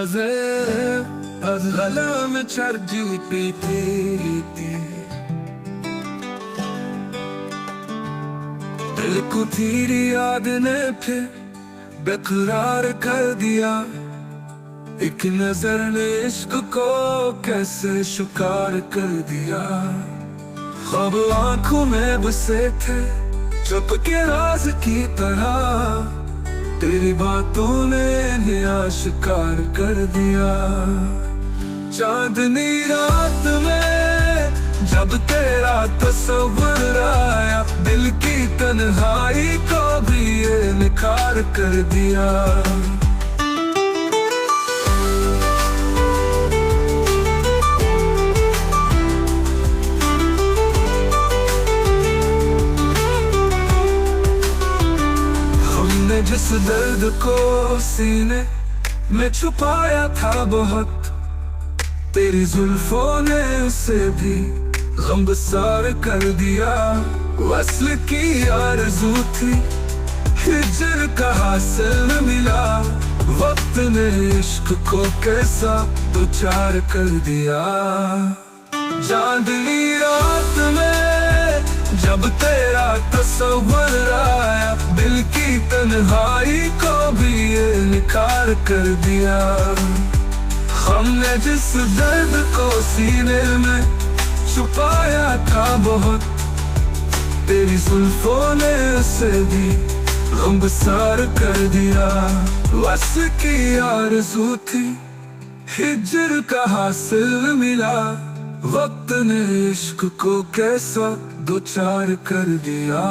Az gala में चर्जी पीती दिल को तेरी याद ने फिर बेकरार कर दिया। एक नजर ने इश्क को कैसे शिकार कर दिया। ख्वाब आंखों में बसे थे चुप के राज की तरह, तेरी बातों ने इन्हें आशिकार कर दिया। चांदनी रात में जब तेरा तस्वीर आया, दिल की तन्हाई को भी ये निखार कर दिया। हमने जिस दर्द को सीने में छुपाया था बहुत, तेरी जुल्फों ने उसे भी गमसार कर दिया। वस्ल की आरज़ू थी हिजर का हासिल मिला, वक्त ने इश्क को कैसा दुचार कर दिया। चांदनी रात में जब तेरा तस्वीर आया, दिल की तन्हाई को भी ये निखार कर दिया। हमने जिस दर्द को सीने में छुपाया था बहुत, तेरी जुल्फों ने उसे भी गमसार कर दिया। वस की आरज़ू थी हिजर का हासिल मिला, वक्त ने इश्क को कैसा दुचार कर दिया।